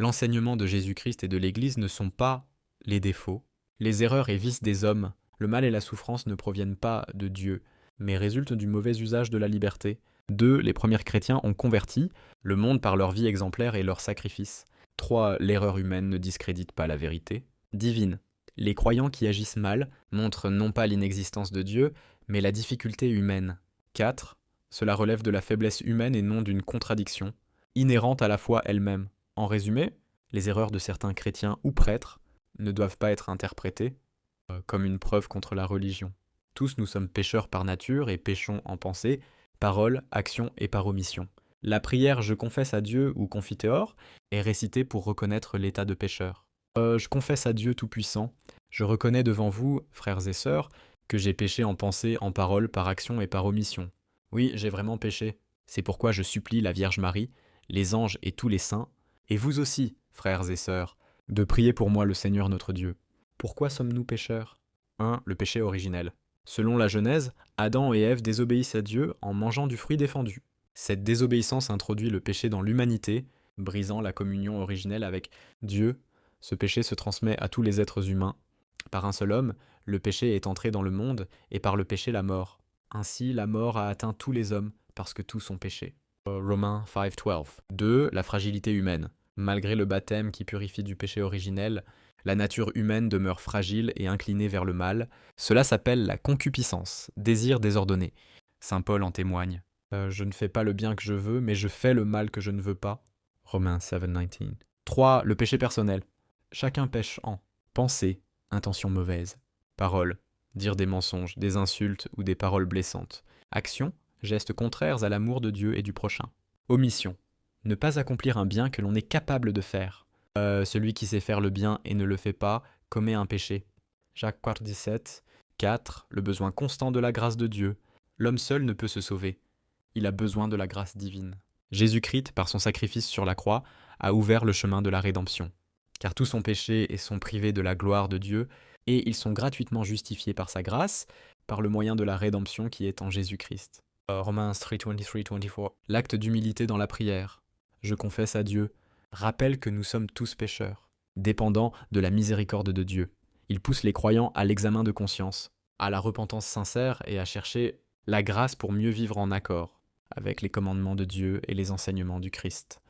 L'enseignement de Jésus-Christ et de l'Église ne sont pas les défauts, les erreurs et vices des hommes. Le mal et la souffrance ne proviennent pas de Dieu, mais résultent du mauvais usage de la liberté. 2. Les premiers chrétiens ont converti le monde par leur vie exemplaire et leurs sacrifices. 3. L'erreur humaine ne discrédite pas la vérité divine. Les croyants qui agissent mal montrent non pas l'inexistence de Dieu, mais la difficulté humaine. 4. Cela relève de la faiblesse humaine et non d'une contradiction, inhérente à la foi elle-même. En résumé, les erreurs de certains chrétiens ou prêtres ne doivent pas être interprétées comme une preuve contre la religion. Tous nous sommes pécheurs par nature et péchons en pensée, parole, action et par omission. La prière « Je confesse à Dieu » ou « Confiteor » est récitée pour reconnaître l'état de pécheur. Je confesse à Dieu Tout-Puissant, je reconnais devant vous, frères et sœurs, que j'ai péché en pensée, en parole, par action et par omission. Oui, j'ai vraiment péché. C'est pourquoi je supplie la Vierge Marie, les anges et tous les saints, et vous aussi, frères et sœurs, de prier pour moi le Seigneur notre Dieu. Pourquoi sommes-nous pécheurs ? 1. Le péché originel. Selon la Genèse, Adam et Ève désobéissent à Dieu en mangeant du fruit défendu. Cette désobéissance introduit le péché dans l'humanité, brisant la communion originelle avec Dieu. Ce péché se transmet à tous les êtres humains. Par un seul homme, le péché est entré dans le monde, et par le péché la mort. Ainsi, la mort a atteint tous les hommes, parce que tous ont péché. Romains 5:12. 2. La fragilité humaine. Malgré le baptême qui purifie du péché originel, la nature humaine demeure fragile et inclinée vers le mal. Cela s'appelle la concupiscence, désir désordonné. Saint Paul en témoigne. Je ne fais pas le bien que je veux, mais je fais le mal que je ne veux pas. Romains 7:19. 3. Le péché personnel. Chacun pêche en pensée, intention mauvaise, parole, dire des mensonges, des insultes ou des paroles blessantes. Action, gestes contraires à l'amour de Dieu et du prochain. Omission. Ne pas accomplir un bien que l'on est capable de faire. Celui qui sait faire le bien et ne le fait pas commet un péché. Jacques 4,17. 4. Le besoin constant de la grâce de Dieu. L'homme seul ne peut se sauver. Il a besoin de la grâce divine. Jésus-Christ, par son sacrifice sur la croix, a ouvert le chemin de la rédemption. Car tous ont péché et sont privés de la gloire de Dieu, et ils sont gratuitement justifiés par sa grâce, par le moyen de la rédemption qui est en Jésus-Christ. Romains 3:23-24. L'acte d'humilité dans la prière. Je confesse à Dieu. Rappelle que nous sommes tous pécheurs, dépendants de la miséricorde de Dieu. Il pousse les croyants à l'examen de conscience, à la repentance sincère et à chercher la grâce pour mieux vivre en accord avec les commandements de Dieu et les enseignements du Christ.